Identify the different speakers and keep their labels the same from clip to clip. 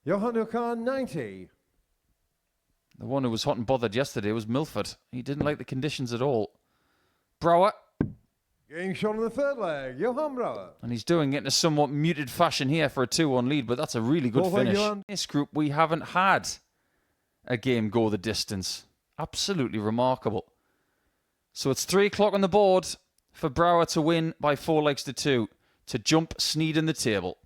Speaker 1: Johan Jokan 90.
Speaker 2: The one who was hot and bothered yesterday was Milford. He didn't like the conditions at all. Brouwer.
Speaker 1: Getting shot in the third leg, Johan Brouwer.
Speaker 2: And he's doing it in a somewhat muted fashion here for a 2-1 lead, but that's a really good finish. In this group, we haven't had a game go the distance. Absolutely remarkable. So it's 3 o'clock on the board for Brouwer to win by 4-2 to jump Sneed in the table.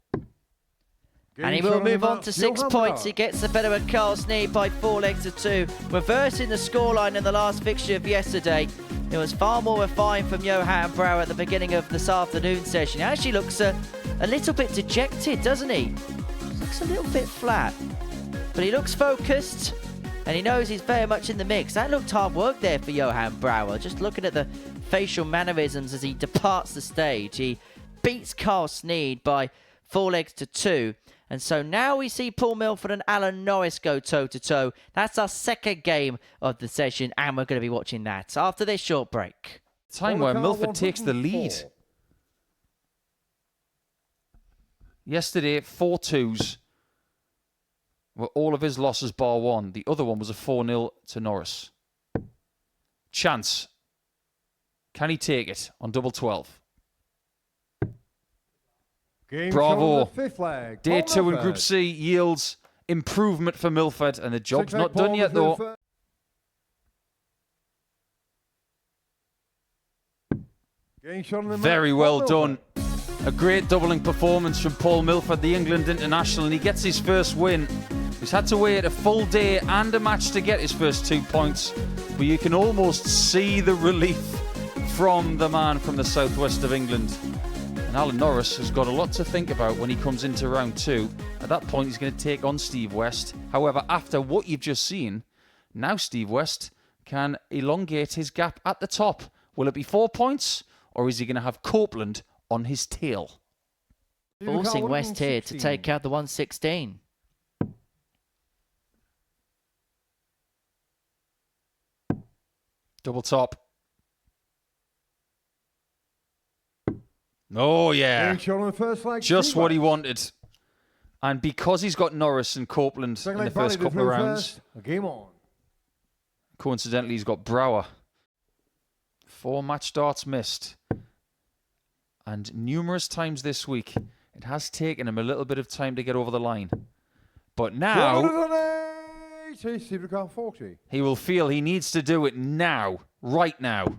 Speaker 3: And he will move on to 6 points. He gets the better of Carl Sneed by 4-2, reversing the scoreline in the last fixture of yesterday. It was far more refined from Johan Brouwer at the beginning of this afternoon session. He actually looks a little bit dejected, doesn't he? Looks a little bit flat. But he looks focused, and he knows he's very much in the mix. That looked hard work there for Johan Brouwer. Just looking at the facial mannerisms as he departs the stage. He beats Carl Sneed by 4-2. And so now we see Paul Milford and Alan Norris go toe-to-toe. That's our second game of the session, and we're going to be watching that after this short break.
Speaker 2: Time where Milford takes the lead. Yesterday, 4-2s were all of his losses bar one. The other one was a 4-0 to Norris. Chance. Can he take it on double 12? Bravo. Day 2 in Group C yields improvement for Milford, and the job's not done yet, though. Very well done. A great doubling performance from Paul Milford, the England international, and he gets his first win. He's had to wait a full day and a match to get his first 2 points, but you can almost see the relief from the man from the southwest of England. And Alan Norris has got a lot to think about when he comes into round 2. At that point, he's going to take on Steve West. However, after what you've just seen, now Steve West can elongate his gap at the top. Will it be 4 points, or is he going to have Copeland on his tail?
Speaker 3: Forcing West here to take out the 116.
Speaker 2: Double top. Oh, yeah. Just what he wanted. And because he's got Norris and Copeland in the first couple of rounds, coincidentally, he's got Brouwer. 4 match starts missed. And numerous times this week, it has taken him a little bit of time to get over the line. But now, he will feel he needs to do it now, right now.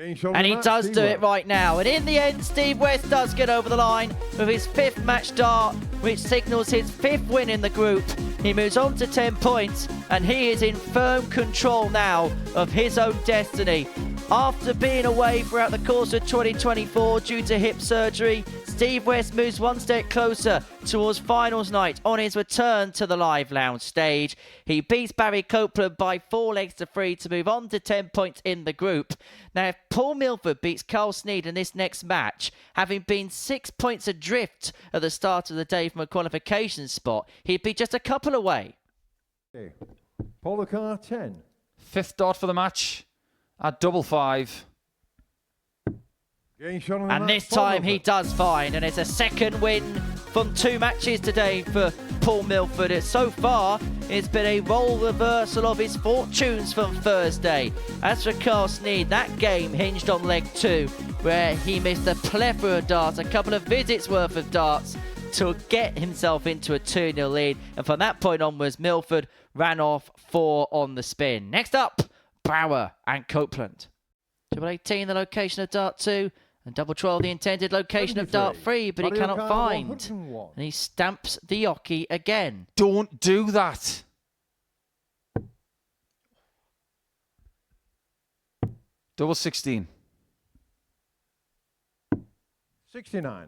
Speaker 3: And he does do it right now. And in the end, Steve West does get over the line with his 5th match start, which signals his 5th win in the group. He moves on to 10 points, and he is in firm control now of his own destiny. After being away throughout the course of 2024 due to hip surgery, Steve West moves one step closer towards finals night on his return to the Live Lounge stage. He beats Barry Copeland by 4-3 to move on to 10 points in the group. Now, if Paul Milford beats Carl Sneed in this next match, having been 6 points adrift at the start of the day from a qualification spot, he'd be just a couple away.
Speaker 1: Okay. Paul Car 10.
Speaker 2: 5th dart for the match at double 5.
Speaker 3: And this time he does fine, and it's a second win from 2 matches today for Paul Milford. So far, it's been a role reversal of his fortunes from Thursday. As for Carl Sneed, that game hinged on leg 2, where he missed a plethora of darts, a couple of visits worth of darts, to get himself into a 2-0 lead. And from that point onwards, Milford ran off 4 on the spin. Next up, Brouwer and Copeland. Double 18, the location of dart 2. And double 12, the intended location of dart 3, but he cannot find. And he stamps the Yoki again.
Speaker 2: Don't do that. Double 16.
Speaker 1: 69.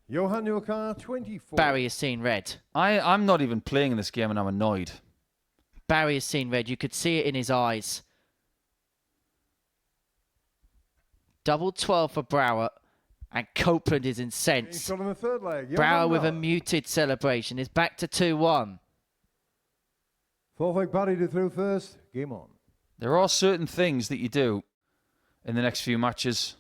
Speaker 1: Johan Jokan 24.
Speaker 3: Barry has seen red.
Speaker 2: I'm not even playing in this game, and I'm annoyed.
Speaker 3: Barry has seen red. You could see it in his eyes. Double 12 for Brouwer, and Copeland is incensed. Brouwer with a muted celebration is back to 2-1.
Speaker 1: 4-5 Barry to through first. Game on.
Speaker 2: There are certain things that you do in the next few matches.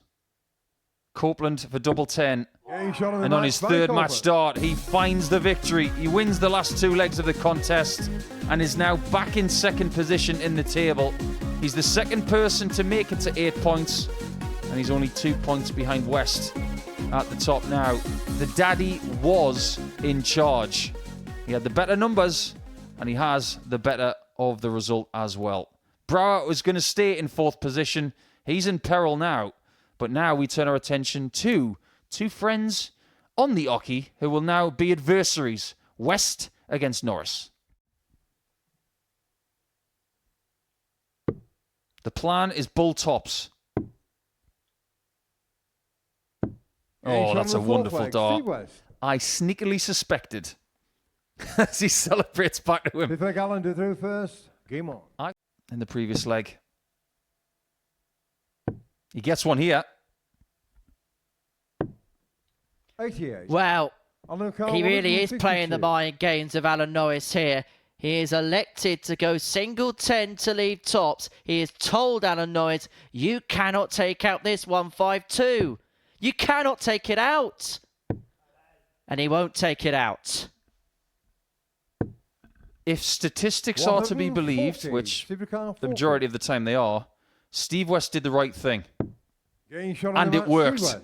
Speaker 2: Copeland for double 10.
Speaker 1: Getting shot on the
Speaker 2: And on
Speaker 1: match
Speaker 2: his
Speaker 1: by
Speaker 2: third
Speaker 1: Copeland.
Speaker 2: match start, he finds the victory. He wins the last 2 legs of the contest and is now back in second position in the table. He's the second person to make it to 8 points, and he's only 2 points behind West at the top now. The daddy was in charge. He had the better numbers, and he has the better of the result as well. Brouwer was going to stay in 4th position. He's in peril now, but now we turn our attention to 2 friends on the Oki who will now be adversaries. West against Norris. The plan is bull tops. Oh, that's a wonderful dart. I sneakily suspected as he celebrates back to him.
Speaker 1: Fifth leg Allen to throw first. Game on.
Speaker 2: In the previous leg. He gets one here.
Speaker 1: 88.
Speaker 3: Wow,
Speaker 1: Alan Carr,
Speaker 3: he really is
Speaker 1: 152.
Speaker 3: playing the mind games of Alan Norris here. He is elected to go single 10 to leave tops. He has told Alan Norris, you cannot take out this 152. You cannot take it out. And he won't take it out.
Speaker 2: If statistics are to be believed, which the majority of the time they are, Steve West did the right thing.
Speaker 1: Getting shot on
Speaker 2: And
Speaker 1: the
Speaker 2: it
Speaker 1: match,
Speaker 2: worked.
Speaker 1: Steve West.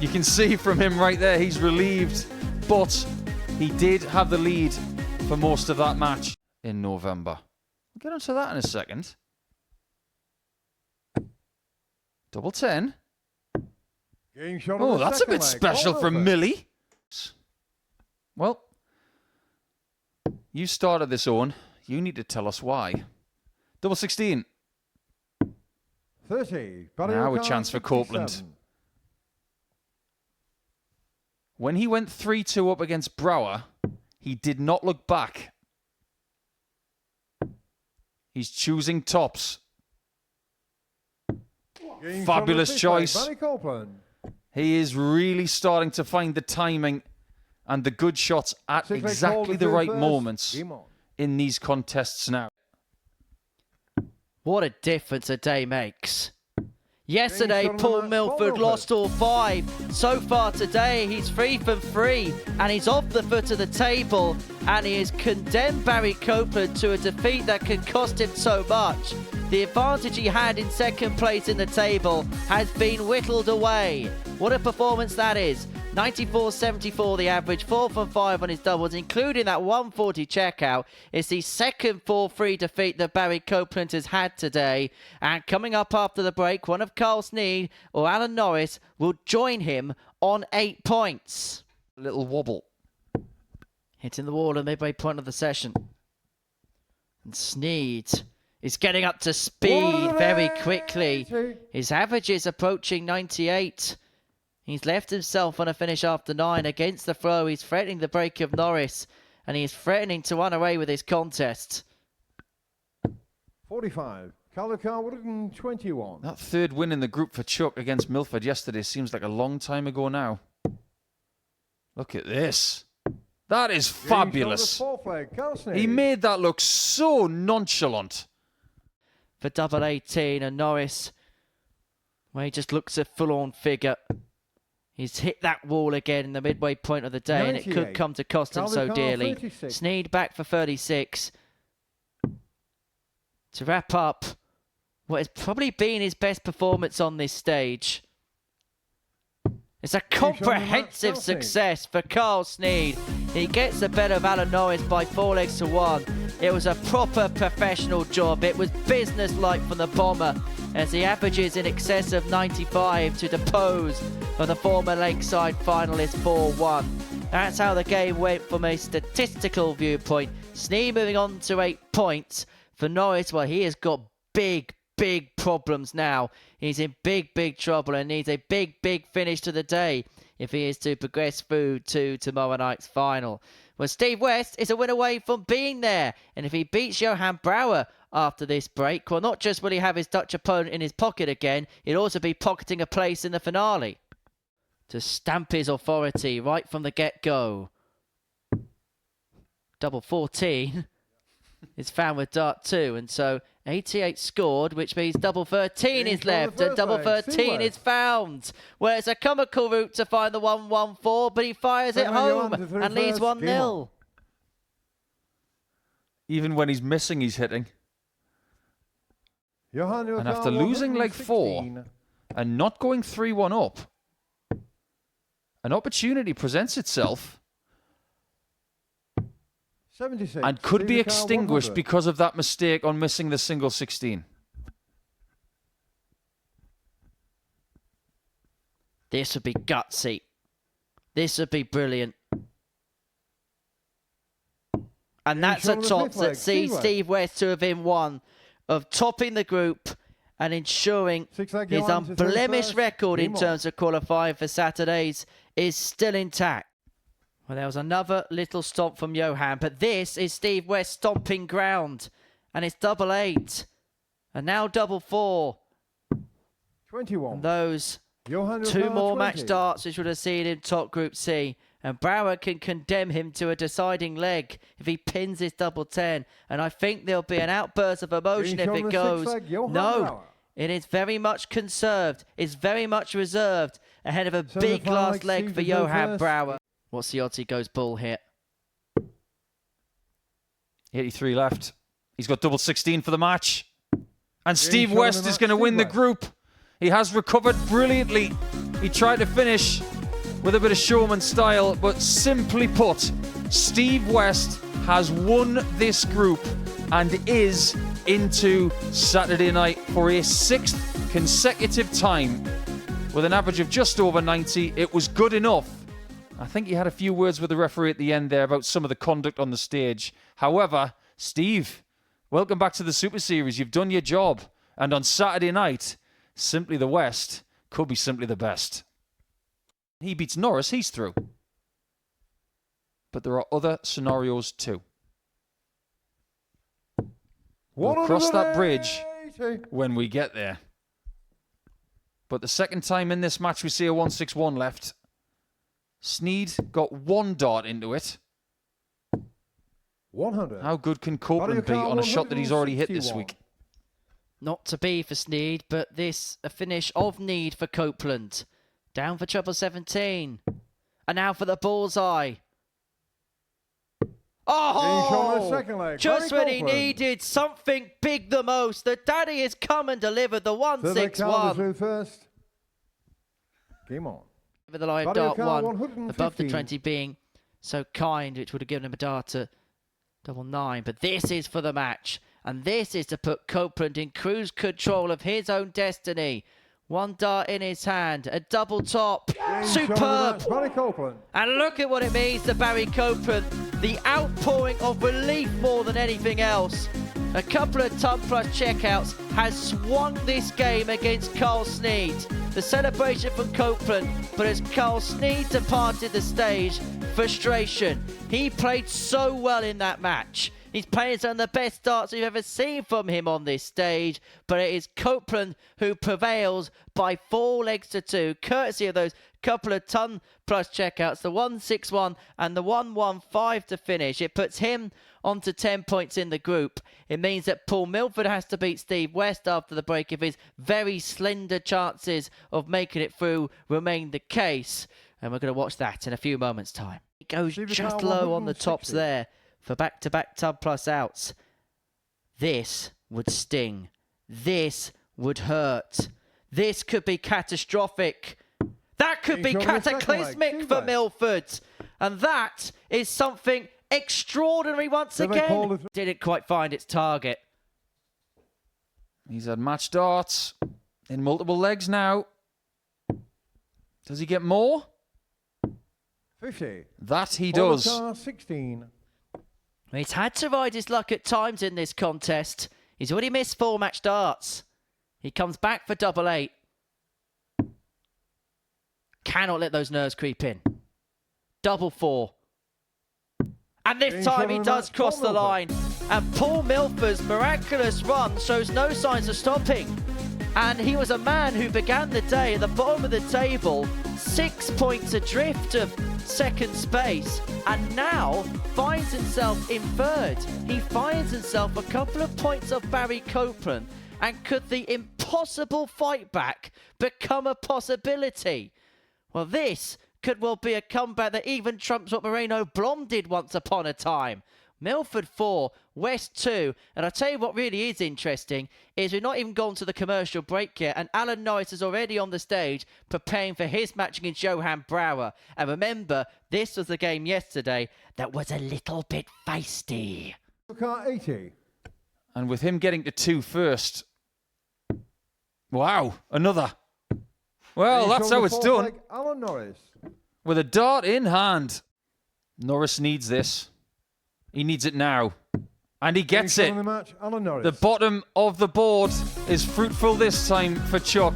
Speaker 2: You can see from him right there, he's relieved, but he did have the lead for most of that match in November. We'll get onto that in a second. Double 10.
Speaker 1: Getting shot on
Speaker 2: Oh,
Speaker 1: the
Speaker 2: that's a
Speaker 1: second
Speaker 2: bit
Speaker 1: leg.
Speaker 2: special from
Speaker 1: Milford.
Speaker 2: Millie. Well, you started this on. You need to tell us why. Double 16.
Speaker 1: 30.
Speaker 2: Now a chance for Copeland. When he went 3-2 up against Brouwer, he did not look back. He's choosing tops.
Speaker 1: Getting
Speaker 2: Fabulous
Speaker 1: shot on the
Speaker 2: choice.
Speaker 1: fifth leg, Copeland.
Speaker 2: He is really starting to find the timing and the good shots at
Speaker 1: Six leg
Speaker 2: exactly
Speaker 1: call to
Speaker 2: the
Speaker 1: throw
Speaker 2: right
Speaker 1: first.
Speaker 2: moments
Speaker 1: Game on.
Speaker 2: in these contests now.
Speaker 3: What a difference a day makes. Yesterday,
Speaker 1: shot on the
Speaker 3: Paul
Speaker 1: match,
Speaker 3: Milford
Speaker 1: Milford.
Speaker 3: lost all 5. So far today, he's 3 from 3, and he's off the foot of the table, and he has condemned Barry Copeland to a defeat that can cost him so much. The advantage he had in second place in the table has been whittled away. What a performance that is. 94.74 the average, 4 from 5 on his doubles, including that 140 checkout. It's the second 4-3 defeat that Barry Copeland has had today. And coming up after the break, one of Carl Sneed or Alan Norris will join him on 8 points.
Speaker 2: A little wobble.
Speaker 3: Hitting the wall at midway point of the session. And Sneed is getting up to speed very quickly. His average is approaching 98. He's left himself on a finish after 9 against the throw. He's threatening the break of Norris, and he's threatening to run away with his contest.
Speaker 1: 45. Carl 121.
Speaker 2: That third win in the group for Chuck against Milford yesterday seems like a long time ago now. Look at this. That is fabulous.
Speaker 1: Fourth leg, Carl Sneed.
Speaker 2: He made that look so nonchalant.
Speaker 3: For double 18, and Norris, where he just looks a full-on figure. He's hit that wall again in the midway point of the day, and it could
Speaker 1: 98.
Speaker 3: come to cost him so
Speaker 1: Carl
Speaker 3: dearly.
Speaker 1: 36.
Speaker 3: Sneed back for 36. To wrap up what has probably been his best performance on this stage. It's a comprehensive success for Carl Sneed. He gets the better of Alan Norris by 4 legs to 1. It was a proper professional job. It was business-like from the bomber, as he averages in excess of 95 to depose of the former Lakeside finalist 4-1. That's how the game went from a statistical viewpoint. Sneed moving on to 8 points. For Norris, well, he has got big problems now. He's in big trouble and needs a big finish to the day if he is to progress through to tomorrow night's final. Well, Steve West is a win away from being there, and if he beats Johan Brouwer after this break, well, not just will he have his Dutch opponent in his pocket again, he'll also be pocketing a place in the finale to stamp his authority right from the get-go. Double 14 is found with dart 2, and so 88 scored, which means double 13
Speaker 1: Game
Speaker 3: is
Speaker 1: shot on the
Speaker 3: left, and
Speaker 1: first
Speaker 3: double
Speaker 1: leg,
Speaker 3: 13 is found. Where it's a comical route to find the 1-1-4, but he fires it
Speaker 1: 7
Speaker 3: home
Speaker 1: yards to
Speaker 3: and leads
Speaker 1: 31st. Game
Speaker 3: 1-0.
Speaker 2: Even when he's missing, he's hitting.
Speaker 1: And
Speaker 2: after losing leg 4 and not going 3-1 up, an opportunity presents itself
Speaker 1: 76.
Speaker 2: and could be
Speaker 1: Steve Carr,
Speaker 2: extinguished
Speaker 1: 100.
Speaker 2: because of that mistake on missing the single 16.
Speaker 3: This would be gutsy. This would be brilliant. And that's a
Speaker 1: shot on the
Speaker 3: top
Speaker 1: fifth
Speaker 3: that
Speaker 1: leg,
Speaker 3: sees Steve West to within one of topping the group and ensuring
Speaker 1: 6 leg
Speaker 3: his
Speaker 1: go on to
Speaker 3: unblemished
Speaker 1: 31st.
Speaker 3: record in
Speaker 1: Game on.
Speaker 3: terms of qualifying for Saturdays is still intact. Well, there was another little stomp from Johan, but this is Steve West stomping ground. And it's double 8. And now double 4.
Speaker 1: 21.
Speaker 3: And those
Speaker 1: Johan
Speaker 3: 2
Speaker 1: Carr,
Speaker 3: more
Speaker 1: 20.
Speaker 3: match starts which would have seen him top Group C. And Brouwer can condemn him to a deciding leg if he pins his double 10. And I think there'll be an outburst of emotion
Speaker 1: Game
Speaker 3: if
Speaker 1: shot
Speaker 3: it
Speaker 1: on the
Speaker 3: goes.
Speaker 1: sixth leg, Johan
Speaker 3: No,
Speaker 1: Brouwer.
Speaker 3: it is very much conserved. It's very much reserved ahead of a
Speaker 1: So
Speaker 3: big
Speaker 1: the final
Speaker 3: last leg
Speaker 1: Steve
Speaker 3: for
Speaker 1: to go
Speaker 3: Johan
Speaker 1: first.
Speaker 3: Brouwer. What's the odds he goes bull here?
Speaker 2: 83 left. He's got double 16 for the match. And Steve
Speaker 1: shot on
Speaker 2: West
Speaker 1: the
Speaker 2: is
Speaker 1: match,
Speaker 2: going to
Speaker 1: Steve
Speaker 2: win the
Speaker 1: West.
Speaker 2: group. He has recovered brilliantly. He tried to finish with a bit of showman style, but simply put, Steve West has won this group and is into Saturday night for a 6th consecutive time with an average of just over 90. It was good enough. I think he had a few words with the referee at the end there about some of the conduct on the stage. However, Steve, welcome back to the Super Series. You've done your job. And on Saturday night, simply the West could be simply the best. He beats Norris, he's through. But there are other scenarios too. We'll cross that bridge
Speaker 1: 180.
Speaker 2: when we get there. But the second time in this match we see a 161 left. Sneed got 1 dart into it.
Speaker 1: 100.
Speaker 2: How good can Copeland be on a shot that he's already hit this
Speaker 1: 161.
Speaker 2: week?
Speaker 3: Not to be for Sneed, but this a finish of need for Copeland. Down for treble 17. And now for the bullseye.
Speaker 1: Game shot on the
Speaker 3: Oh!
Speaker 1: second leg.
Speaker 3: Just
Speaker 1: Barry
Speaker 3: when he
Speaker 1: Copeland.
Speaker 3: needed something big the most, the daddy has come and delivered the
Speaker 1: So the Carr
Speaker 3: 161.
Speaker 1: through first. Game on.
Speaker 3: Over the line,
Speaker 1: Barry
Speaker 3: dart
Speaker 1: Carr,
Speaker 3: 1.
Speaker 1: 115.
Speaker 3: Above the 20 being so kind, which would have given him a dart at double 9. But this is for the match. And this is to put Copeland in cruise control of his own destiny. 1 dart in his hand, a double top.
Speaker 1: Game shot on the
Speaker 3: Superb.
Speaker 1: match, Barry Copeland.
Speaker 3: And look at what it means to Barry Copeland. The outpouring of relief more than anything else. A couple of ton plus checkouts has swung this game against Carl Sneed. The celebration from Copeland, but as Carl Sneed departed the stage, frustration. He played so well in that match. He's playing some of the best darts we've ever seen from him on this stage, but it is Copeland who prevails by 4 legs to 2, courtesy of those couple of ton plus checkouts, the 161 and the 115 to finish. It puts him onto 10 points in the group. It means that Paul Milford has to beat Steve West after the break if his very slender chances of making it through remain the case. And we're going to watch that in a few moments' time. It goes
Speaker 1: Steve
Speaker 3: just
Speaker 1: Carr,
Speaker 3: low on the tops
Speaker 1: 160.
Speaker 3: there for back-to-back tub plus outs. This would sting. This would hurt. This could be catastrophic. That could be
Speaker 1: He's on the second leg.
Speaker 3: cataclysmic
Speaker 1: Steve
Speaker 3: for
Speaker 1: West.
Speaker 3: Milford. And that is something extraordinary once
Speaker 1: So they call
Speaker 3: again.
Speaker 1: it-
Speaker 3: Didn't quite find its target.
Speaker 2: He's had match darts in multiple legs now. Does he get more?
Speaker 1: 50.
Speaker 2: That he
Speaker 1: Paul
Speaker 2: does.
Speaker 1: Carr, 16.
Speaker 3: He's had to ride his luck at times in this contest. He's already missed 4 match darts. He comes back for double 8. Cannot let those nerves creep in. Double 4. And this
Speaker 1: Game
Speaker 3: time
Speaker 1: shot
Speaker 3: he
Speaker 1: on the
Speaker 3: does
Speaker 1: match,
Speaker 3: cross
Speaker 1: Paul
Speaker 3: the line. And Paul Milford's miraculous run shows no signs of stopping. And he was a man who began the day at the bottom of the table, 6 points adrift of second space and now finds himself in third. He finds himself a couple of points off Barry Copeland. And could the impossible fight back become a possibility? Well, this could well be a comeback that even trumps what Moreno Blom did once upon a time. Milford 4, West 2. And I'll tell you what really is interesting is we've not even gone to the commercial break yet. And Alan Norris is already on the stage preparing for his match against Johan Brouwer. And remember, this was the game yesterday that was a little bit feisty.
Speaker 1: Car 80.
Speaker 2: And with him getting to 2 first. Wow, another. Well, that's how it's done.
Speaker 1: Alan Norris.
Speaker 2: With a dart in hand. Norris needs this. He needs it now. And he gets it.
Speaker 1: The match, Alan Norris.
Speaker 2: The bottom of the board is fruitful this time for Chuck.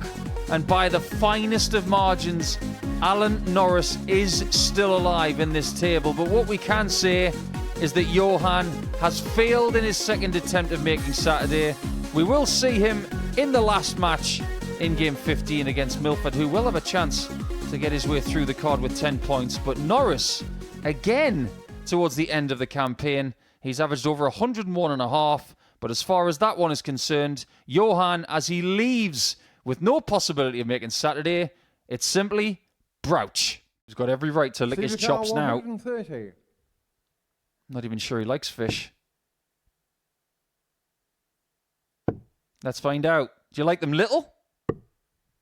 Speaker 2: And by the finest of margins, Alan Norris is still alive in this table. But what we can say is that Johan has failed in his second attempt of making Saturday. We will see him in the last match in game 15 against Milford, who will have a chance to get his way through the card with 10 points. But Norris, again, towards the end of the campaign, he's averaged over 101.5. But as far as that one is concerned, Johan, as he leaves with no possibility of making Saturday, it's simply Brouch. He's got every right to lick his chops now.
Speaker 1: 130.
Speaker 2: Not even sure he likes fish. Let's find out. Do you like them little?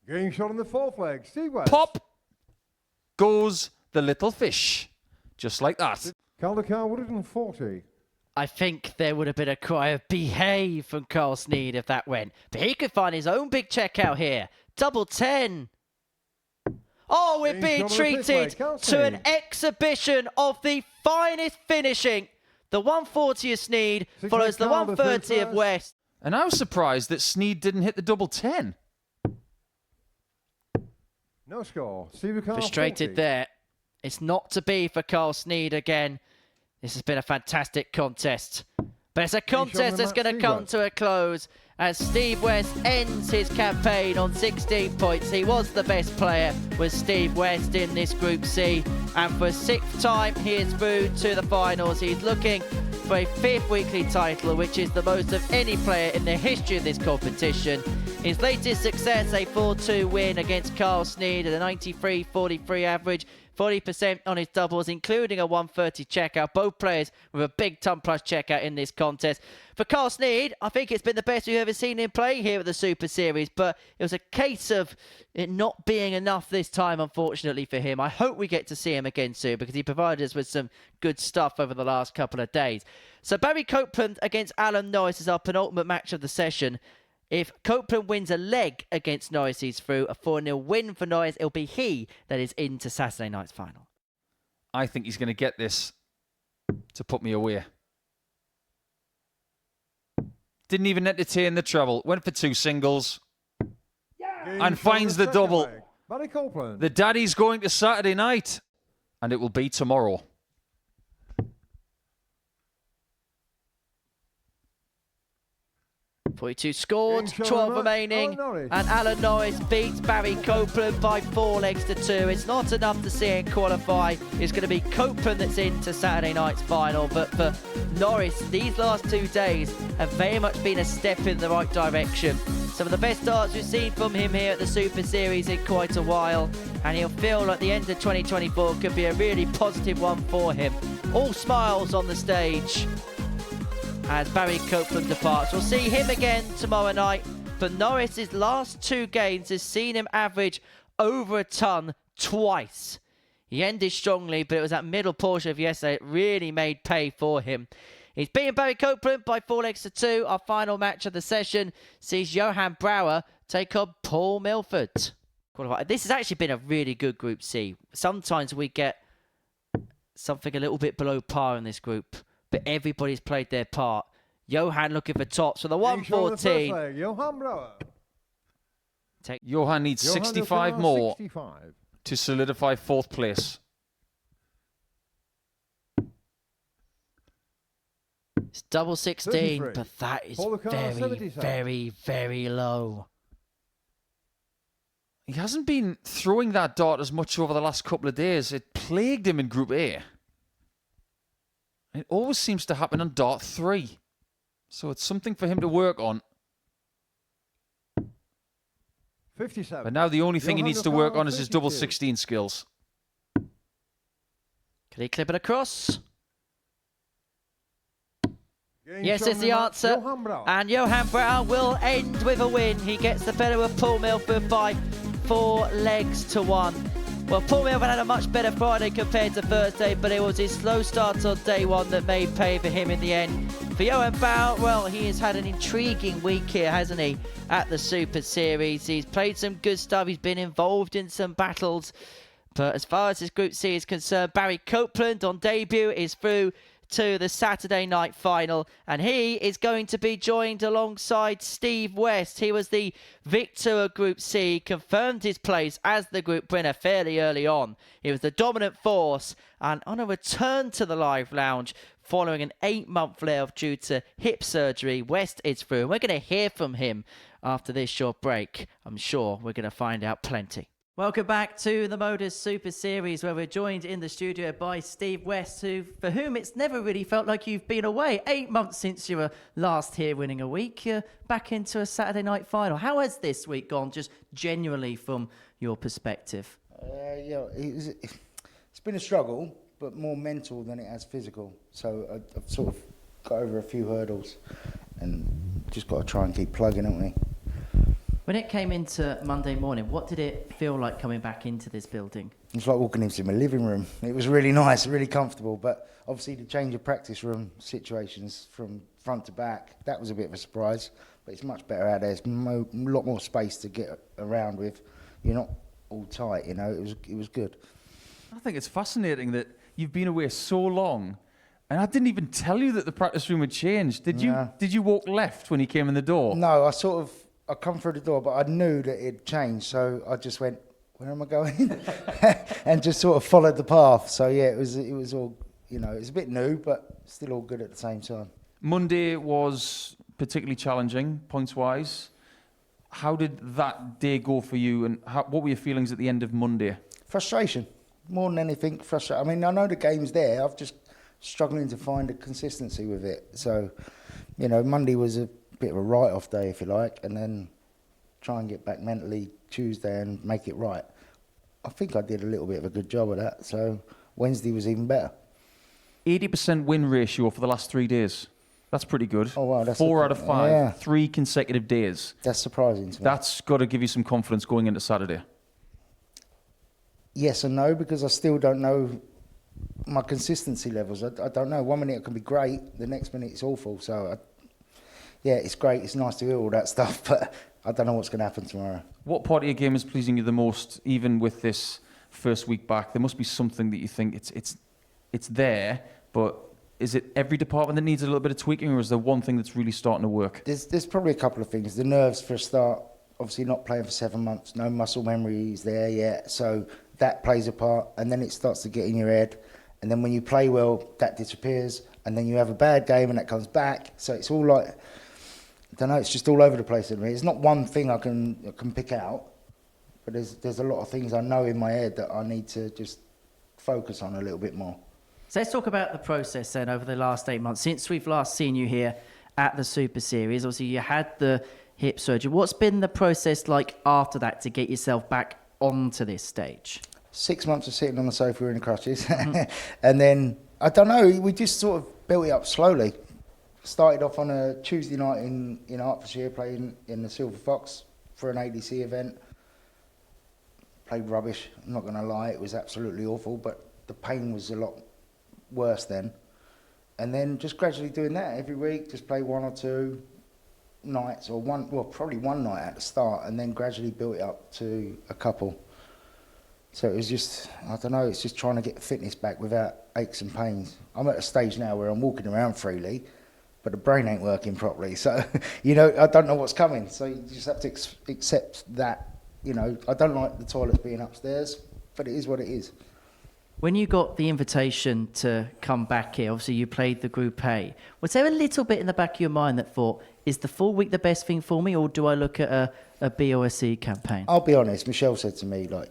Speaker 1: Game shot on the fourth leg. Steve West.
Speaker 2: Pop goes the little fish. Just like that.
Speaker 1: Caldecott 140.
Speaker 3: I think there would have been a cry of behave from Carl Sneed if that went. But he could find his own big check out here. Double 10. Oh, we're being treated to an exhibition of the finest finishing. The 140 of Sneed follows the 130 of West.
Speaker 2: And I was surprised that Sneed didn't hit the double 10.
Speaker 1: No score. Steve
Speaker 3: Frustrated
Speaker 1: 40.
Speaker 3: there. It's not to be for Carl Sneed again. This has been a fantastic contest. But it's a contest that's going to come to a close as Steve West ends his campaign on 16 points. He was the best player with Steve West in this Group C. And for a 6th time, he is through to the finals. He's looking for a 5th weekly title, which is the most of any player in the history of this competition. His latest success, a 4-2 win against Carl Sneed at a 93-43 average. 40% on his doubles, including a 130 checkout. Both players with a big ton plus checkout in this contest. For Carl Sneed, I think it's been the best we've ever seen him play here at the Super Series, but it was a case of it not being enough this time, unfortunately, for him. I hope we get to see him again soon because he provided us with some good stuff over the last couple of days. So Barry Copeland against Alan Norris is our penultimate match of the session. If Copeland wins a leg against Norris, he's through. A 4-0 win for Norris, it'll be he that is into Saturday night's final.
Speaker 2: I think he's going to get this to put me away. Didn't even entertain the trouble. Went for 2 singles. And finds the double.
Speaker 1: Barry Copeland.
Speaker 2: The daddy's going to Saturday night. And it will be tomorrow.
Speaker 3: 42 scored, 12 remaining, and Alan Norris beats Barry Copeland by 4 legs to 2. It's not enough to see him qualify. It's going to be Copeland that's into Saturday night's final, but for Norris, these last 2 days have very much been a step in the right direction. Some of the best starts we've seen from him here at the Super Series in quite a while, and he'll feel like the end of 2024 could be a really positive one for him. All smiles on the stage as Barry Copeland departs. We'll see him again tomorrow night, but Norris's last 2 games has seen him average over a ton twice. He ended strongly, but it was that middle portion of yesterday that really made pay for him. He's beaten Barry Copeland by 4 legs to 2. Our final match of the session sees Johan Brouwer take on Paul Milford. This has actually been a really good Group C. Sometimes we get something a little bit below par in this group, but everybody's played their part. Johan looking for tops for the 114.
Speaker 1: Johan Brouwer.
Speaker 2: Johan needs 65 more to solidify 4th place.
Speaker 3: It's double 16, but that is very, very, very low.
Speaker 2: He hasn't been throwing that dart as much over the last couple of days. It plagued him in Group A. It always seems to happen on Dart 3. So it's something for him to work on.
Speaker 1: 57.
Speaker 2: But now the only thing he needs to work on is his double
Speaker 1: 52.
Speaker 2: 16 skills.
Speaker 3: Can he clip it across?
Speaker 1: Game
Speaker 3: Yes,
Speaker 1: shot
Speaker 3: it's
Speaker 1: on
Speaker 3: the
Speaker 1: match,
Speaker 3: answer.
Speaker 1: Johan Brouwer.
Speaker 3: And Johan Brouwer will end with a win. He gets the better of Paul Milford by 4 legs to 1. Well, Paul Milford had a much better Friday compared to Thursday, but it was his slow start on day 1 that made pay for him in the end. For Johan Brouwer, well, he has had an intriguing week here, hasn't he, at the Super Series. He's played some good stuff. He's been involved in some battles. But as far as his Group C is concerned, Barry Copeland on debut is through to the Saturday night final, and he is going to be joined alongside Steve West. He was the victor of Group C, confirmed his place as the group winner fairly early on. He was the dominant force, and on a return to the live lounge following an 8-month layoff due to hip surgery, West is through, and we're going to hear from him after this short break. I'm sure we're going to find out plenty. Welcome back to the Modus Super Series, where we're joined in the studio by Steve West, for whom it's never really felt like you've been away. 8 months since you were last here winning a week. You're back into a Saturday night final. How has this week gone, just genuinely from your perspective?
Speaker 4: It's been a struggle, but more mental than it has physical. So I've sort of got over a few hurdles and just got to try and keep plugging, haven't we?
Speaker 3: When it came into Monday morning, what did it feel like coming back into this building?
Speaker 4: It's like walking into my living room. It was really nice, really comfortable, but obviously the change of practice room situations from front to back, that was a bit of a surprise, but it's much better out there. There's a lot more space to get around with. You're not all tight, you know, it was good.
Speaker 2: I think it's fascinating that you've been away so long, and I didn't even tell you that the practice room had changed. Did you walk left when you came in the door?
Speaker 4: No, I come through the door, but I knew that it changed, so I just went, where am I going? And just sort of followed the path. So yeah, it was all, you know, it was a bit new, but still all good at the same time.
Speaker 2: Monday was particularly challenging, points-wise. How did that day go for you, and what were your feelings at the end of Monday?
Speaker 4: Frustration, more than anything, frustration. I mean, I know the game's there, I've just struggling to find a consistency with it. So, you know, Monday was a bit of a write-off day, if you like, and then try and get back mentally Tuesday and make it right. I think I did a little bit of a good job of that, so Wednesday was even better.
Speaker 2: 80% win ratio for the last 3 days. That's pretty good.
Speaker 4: Oh, wow. That's
Speaker 2: 4 out of 5,
Speaker 4: yeah.
Speaker 2: 3 consecutive days.
Speaker 4: That's surprising to me.
Speaker 2: That's got to give you some confidence going into Saturday.
Speaker 4: Yes and no, because I still don't know my consistency levels. I don't know. 1 minute it can be great, the next minute it's awful. So, yeah, it's great. It's nice to hear all that stuff, but I don't know what's going to happen tomorrow.
Speaker 2: What part of your game is pleasing you the most, even with this first week back? There must be something that you think it's there, but is it every department that needs a little bit of tweaking, or is there one thing that's really starting to work?
Speaker 4: There's probably a couple of things. The nerves for a start, obviously not playing for 7 months, no muscle memory is there yet, so that plays a part, and then it starts to get in your head, and then when you play well, that disappears, and then you have a bad game and that comes back, so it's all like, I don't know, it's just all over the place at me. It's not one thing I can pick out, but there's a lot of things I know in my head that I need to just focus on a little bit more.
Speaker 3: So let's talk about the process then over the last 8 months. Since we've last seen you here at the Super Series, obviously you had the hip surgery. What's been the process like after that to get yourself back onto this stage? 6
Speaker 4: months of sitting on the sofa in the crutches. And then, I don't know, we just sort of built it up slowly. Started off on a Tuesday night in Hertfordshire, playing in the Silver Fox for an ADC event. Played rubbish, I'm not going to lie, it was absolutely awful, but the pain was a lot worse then. And then just gradually doing that every week, just play 1 or 2 nights, or probably one night at the start, and then gradually built it up to a couple. So it was just, I don't know, it's just trying to get fitness back without aches and pains. I'm at a stage now where I'm walking around freely, but the brain ain't working properly. So, you know, I don't know what's coming. So you just have to accept that, you know, I don't like the toilets being upstairs, but it is what it is.
Speaker 3: When you got the invitation to come back here, obviously you played the Group A. Was there a little bit in the back of your mind that thought, is the full week the best thing for me, or do I look at a B or a C campaign?
Speaker 4: I'll be honest, Michelle said to me, like,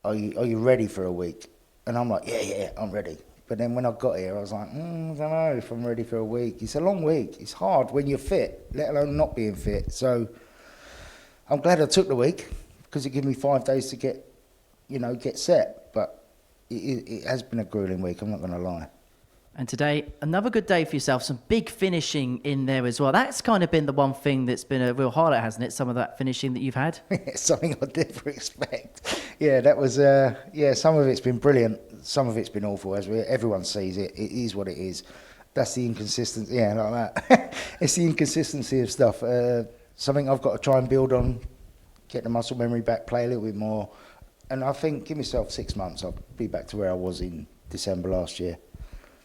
Speaker 4: are you ready for a week? And I'm like, yeah, I'm ready. But then when I got here, I was like, I don't know if I'm ready for a week. It's a long week. It's hard when you're fit, let alone not being fit. So I'm glad I took the week because it gave me 5 days to get set. But it has been a grueling week, I'm not going to lie.
Speaker 3: And today, another good day for yourself. Some big finishing in there as well. That's kind of been the one thing that's been a real highlight, hasn't it? Some of that finishing that you've had.
Speaker 4: Something I never expect. Yeah, that was. Some of it's been brilliant. Some of it's been awful. As everyone sees it, it is what it is. That's the inconsistency. Yeah, like that. It's the inconsistency of stuff. Something I've got to try and build on. Get the muscle memory back. Play a little bit more. And I think give myself 6 months. I'll be back to where I was in December last year.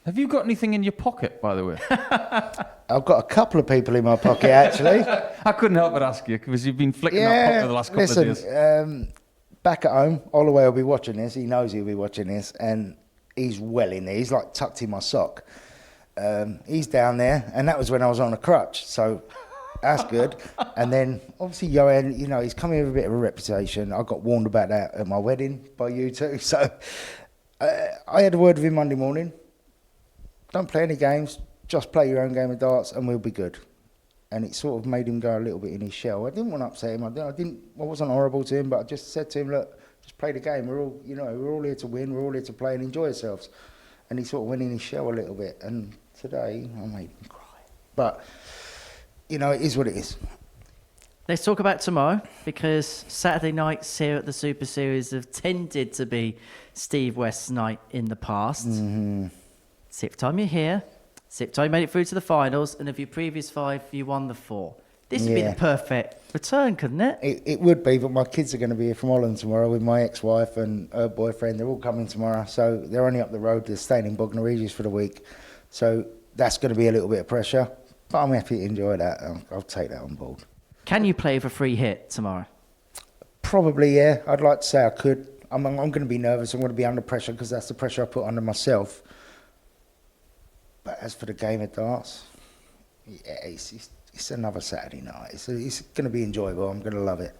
Speaker 2: Have you got anything in your pocket, by the way?
Speaker 4: I've got a couple of people in my pocket, actually.
Speaker 2: I couldn't help but ask you, because you've been flicking that pocket for the last couple of days.
Speaker 4: Back at home, Holloway will be watching this. He knows he'll be watching this, and he's well in there. He's like tucked in my sock. He's down there, and that was when I was on a crutch, so that's good. And then, obviously, Johan, he's coming with a bit of a reputation. I got warned about that at my wedding by you two. So I had a word with him Monday morning. Don't play any games, just play your own game of darts and we'll be good. And it sort of made him go a little bit in his shell. I didn't want to upset him. I wasn't horrible to him, but I just said to him, look, just play the game. We're all here to win. We're all here to play and enjoy ourselves. And he sort of went in his shell a little bit. And today, I made him cry. But, it is what it is.
Speaker 3: Let's talk about tomorrow, because Saturday nights here at the Super Series have tended to be Steve West's night in the past.
Speaker 4: Mm-hmm.
Speaker 3: 6th time you're here, 6th time you made it through to the finals, and of your previous 5, you won the 4. This would be the perfect return, couldn't it?
Speaker 4: It would be, but my kids are going to be here from Holland tomorrow with my ex-wife and her boyfriend. They're all coming tomorrow, so they're only up the road. They're staying in Bognor Regis for the week. So that's going to be a little bit of pressure, but I'm happy to enjoy that. I'll take that on board.
Speaker 3: Can you play for free hit tomorrow?
Speaker 4: Probably, yeah. I'd like to say I could. I'm going to be nervous. I'm going to be under pressure because that's the pressure I put under myself. But as for the game of darts, yeah, it's another Saturday night. It's going to be enjoyable. I'm going to love it.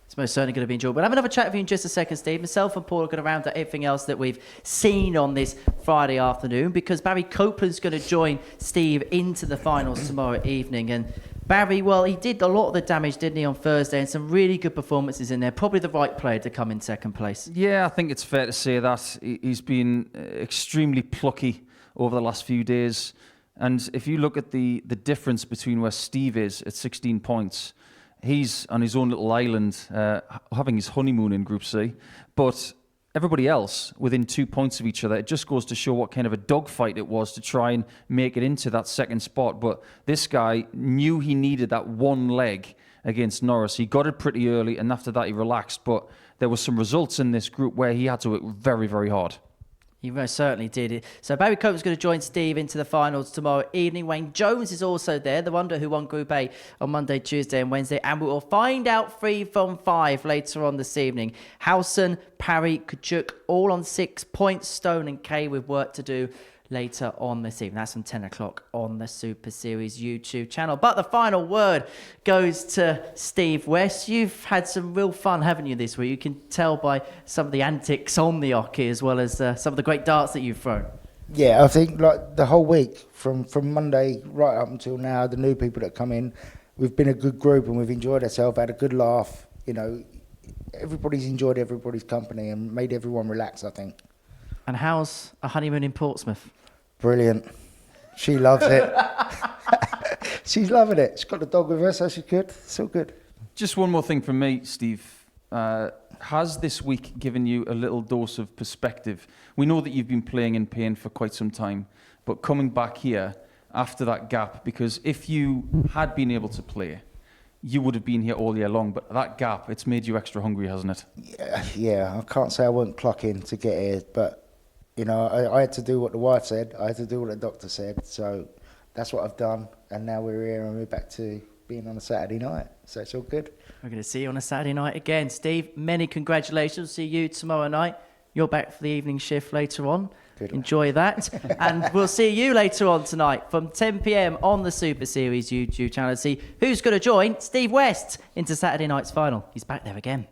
Speaker 3: It's most certainly going to be enjoyable. We'll have another chat with you in just a second, Steve. Myself and Paul are going to round up everything else that we've seen on this Friday afternoon, because Barry Copeland's going to join Steve into the finals tomorrow evening. And Barry, well, he did a lot of the damage, didn't he, on Thursday, and some really good performances in there. Probably the right player to come in second place.
Speaker 2: Yeah, I think it's fair to say that. He's been extremely plucky over the last few days. And if you look at the difference between where Steve is at 16 points, he's on his own little island, having his honeymoon in Group C. But everybody else within 2 points of each other, it just goes to show what kind of a dogfight it was to try and make it into that second spot. But this guy knew he needed that one leg against Norris. He got it pretty early, and after that he relaxed. But there were some results in this group where he had to work very, very hard.
Speaker 3: He most certainly did it. So Barry Copeland's going to join Steve into the finals tomorrow evening. Wayne Jones is also there, the wonder who won Group A on Monday, Tuesday and Wednesday. And we will find out 3 from 5 later on this evening. Howson, Parry, Kachuk, all on 6 points. Stone and Kay with work to do later on this evening. That's from 10 o'clock on the Super Series YouTube channel. But the final word goes to Steve West. You've had some real fun, haven't you, this week? You can tell by some of the antics on the hockey, as well as some of the great darts that you've thrown.
Speaker 4: Yeah, I think like the whole week, from Monday right up until now, the new people that come in, we've been a good group and we've enjoyed ourselves, had a good laugh. Everybody's enjoyed everybody's company and made everyone relax, I think. And
Speaker 3: how's a honeymoon in Portsmouth?
Speaker 4: Brilliant. She loves it. She's loving it. She's got the dog with her, so she's good. It's all good.
Speaker 2: Just one more thing from me, Steve. Has this week given you a little dose of perspective? We know that you've been playing in pain for quite some time, but coming back here after that gap, because if you had been able to play, you would have been here all year long, but that gap, it's made you extra hungry, hasn't it?
Speaker 4: Yeah. I can't say I wasn't clocking to get here, but I had to do what the wife said. I had to do what the doctor said. So that's what I've done. And now we're here and we're back to being on a Saturday night. So it's all good.
Speaker 3: We're going to see you on a Saturday night again. Steve, many congratulations. See you tomorrow night. You're back for the evening shift later on. Good. Enjoy that. And we'll see you later on tonight from 10 p.m. on the Super Series YouTube channel. See who's going to join Steve West into Saturday night's final. He's back there again.